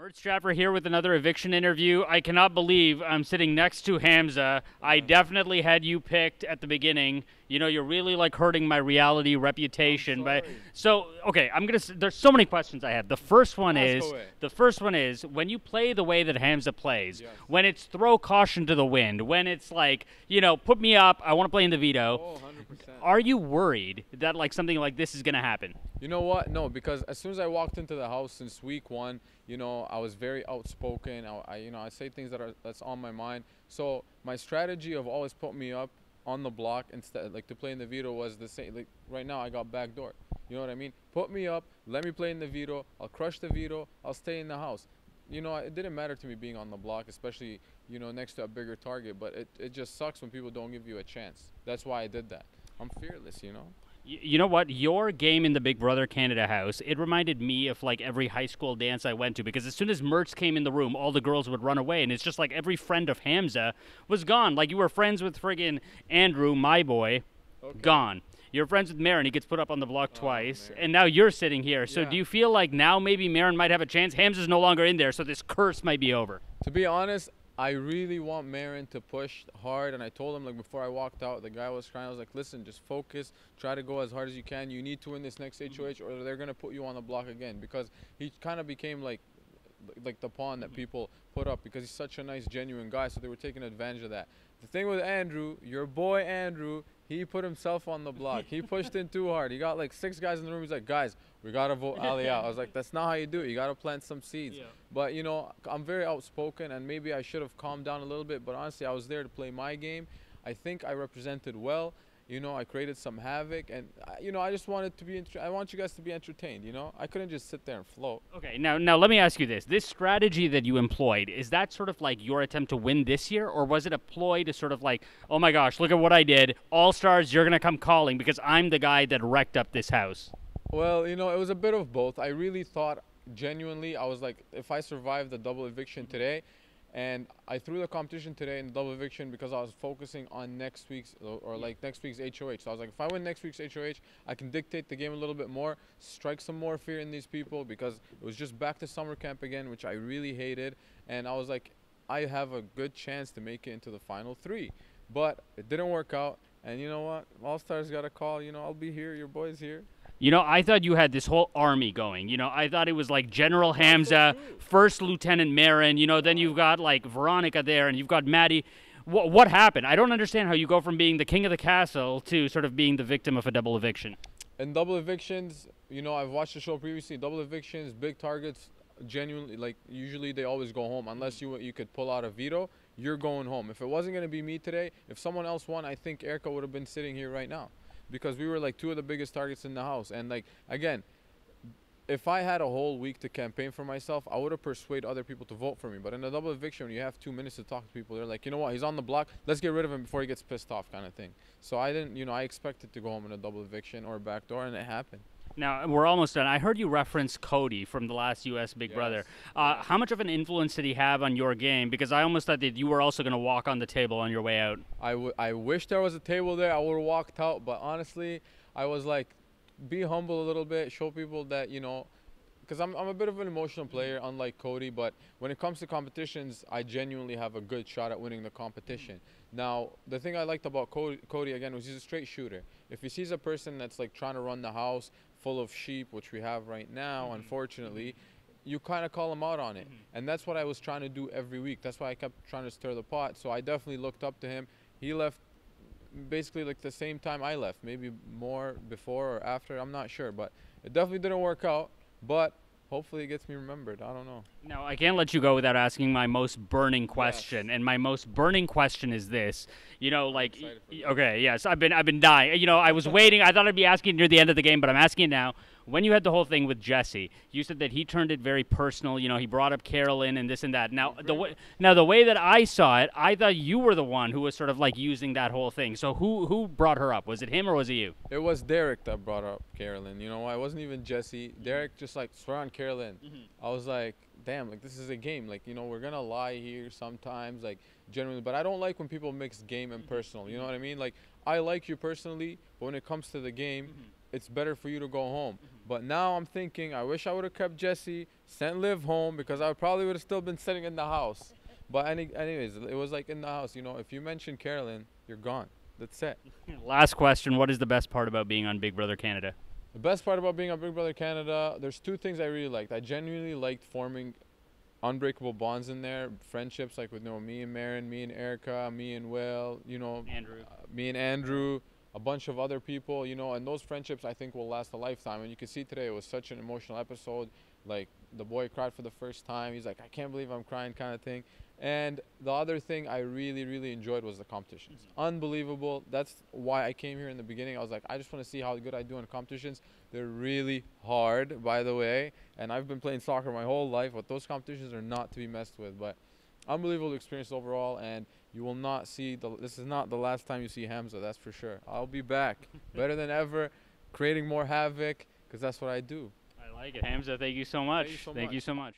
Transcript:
Murtz Jaffer here with another eviction interview. I cannot believe I'm sitting next to Hamza. I definitely had you picked at the beginning. You know, you're really like hurting my reality reputation. But so okay, there's so many questions I have. The first one is when you play the way that Hamza plays, when it's throw caution to the wind, when it's like, you know, put me up, I want to play in the veto. 100%. Are you worried that like something like this is going to happen? You know what? No, because as soon as I walked into the house since week one, you know, I was very outspoken. I say things that's on my mind. So my strategy of always put me up on the block instead, like to play in the veto, was the same. Like right now, I got backdoor. You know what I mean? Put me up, let me play in the veto. I'll crush the veto. I'll stay in the house. You know, it didn't matter to me being on the block, especially, you know, next to a bigger target. But it just sucks when people don't give you a chance. That's why I did that. I'm fearless, you know. You know what? Your game in the Big Brother Canada house, it reminded me of like every high school dance I went to, because as soon as Murtz came in the room, all the girls would run away, and it's just like every friend of Hamza was gone. Like you were friends with friggin' Andrew, my boy, gone. You're friends with Marin, he gets put up on the block twice, and now you're sitting here. So do you feel like now maybe Marin might have a chance? Hamza's no longer in there, so this curse might be over. To be honest, I really want Marin to push hard, and I told him, like, before I walked out, the guy was crying. I was like, listen, just focus, try to go as hard as you can. You need to win this next HOH, or they're gonna put you on the block again, because he kind of became like the pawn that people put up, because he's such a nice, genuine guy. So they were taking advantage of that. The thing with Andrew, your boy Andrew, he put himself on the block. He pushed in too hard. He got like 6 guys in the room. He's like, guys, we got to vote Ali out. I was like, that's not how you do it. You got to plant some seeds. But, you know, I'm very outspoken, and maybe I should have calmed down a little bit. But honestly, I was there to play my game. I think I represented well. You know, I created some havoc, and you know, I just wanted to be. I want you guys to be entertained. You know, I couldn't just sit there and float. Okay, now let me ask you this: this strategy that you employed, is that sort of like your attempt to win this year, or was it a ploy to sort of like, oh my gosh, look at what I did, all stars, you're gonna come calling because I'm the guy that wrecked up this house? Well, you know, it was a bit of both. I really thought, genuinely, I was like, if I survive the double eviction today. And I threw the competition today in the double eviction because I was focusing on next week's next week's HOH. So I was like, if I win next week's HOH, I can dictate the game a little bit more, strike some more fear in these people, because it was just back to summer camp again, which I really hated. And I was like, I have a good chance to make it into the final 3. But it didn't work out. And you know what? All Stars got a call. You know, I'll be here. Your boy's here. You know, I thought you had this whole army going. You know, I thought it was like General Hamza, First Lieutenant Marin, you know, then you've got like Veronica there, and you've got Maddie. What happened? I don't understand how you go from being the king of the castle to sort of being the victim of a double eviction. In double evictions, you know, I've watched the show previously. Double evictions, big targets, genuinely, like, usually they always go home. Unless you could pull out a veto, you're going home. If it wasn't going to be me today, if someone else won, I think Erica would have been sitting here right now. Because we were like 2 of the biggest targets in the house. And like, again, if I had a whole week to campaign for myself, I would have persuaded other people to vote for me. But in a double eviction, when you have 2 minutes to talk to people, they're like, you know what, he's on the block, let's get rid of him before he gets pissed off, kind of thing. So I didn't, you know, I expected to go home in a double eviction or backdoor, and it happened. Now, we're almost done. I heard you reference Cody from the last U.S. Big Brother. How much of an influence did he have on your game? Because I almost thought that you were also going to walk on the table on your way out. I wish there was a table there. I would have walked out. But honestly, I was like, be humble a little bit. Show people that, you know, because I'm a bit of an emotional player, unlike Cody. But when it comes to competitions, I genuinely have a good shot at winning the competition. Now, the thing I liked about Cody again, was he's a straight shooter. If he sees a person that's like trying to run the house full of sheep, which we have right now, unfortunately, you kind of call him out on it. And that's what I was trying to do every week. That's why I kept trying to stir the pot. So I definitely looked up to him. He left basically like the same time I left, maybe more before or after, I'm not sure. But it definitely didn't work out. But hopefully it gets me remembered. I don't know. Now, I can't let you go without asking my most burning question. And my most burning question is this. You know, like, okay, yes, I've been dying. You know, I was waiting. I thought I'd be asking near the end of the game, but I'm asking now. When you had the whole thing with Jesse, you said that he turned it very personal. You know, he brought up Carolyn and this and that. Now, the way that I saw it, I thought you were the one who was sort of like using that whole thing. So who brought her up? Was it him or was it you? It was Derek that brought up Carolyn. You know, I wasn't even Jesse. Derek just like, swear on Carolyn. I was like, damn, like, this is a game. Like, you know, we're gonna lie here sometimes, like, generally. But I don't like when people mix game and personal. You know what I mean? Like, I like you personally, but when it comes to the game, it's better for you to go home. But now I'm thinking, I wish I would have kept Jesse, sent Liv home, because I probably would have still been sitting in the house. But anyways, it was like in the house, you know, if you mention Carolyn, you're gone. That's it. Last question, what is the best part about being on Big Brother Canada? The best part about being on Big Brother Canada, there's two things I really liked. I genuinely liked forming unbreakable bonds in there, friendships like with, you know, me and Marin, me and Erica, me and Will, you know, me and Andrew, a bunch of other people, you know, and those friendships I think will last a lifetime. And you can see today it was such an emotional episode. Like, the boy cried for the first time. He's like, I can't believe I'm crying, kind of thing. And the other thing I really, really enjoyed was the competitions. Unbelievable. That's why I came here in the beginning. I was like, I just want to see how good I do in competitions. They're really hard, by the way. And I've been playing soccer my whole life, but those competitions are not to be messed with. But unbelievable experience overall. And you will not see, this is not the last time you see Hamza, that's for sure. I'll be back, better than ever, creating more havoc, because that's what I do. I like it. Hamza, thank you so much. Thank you so much.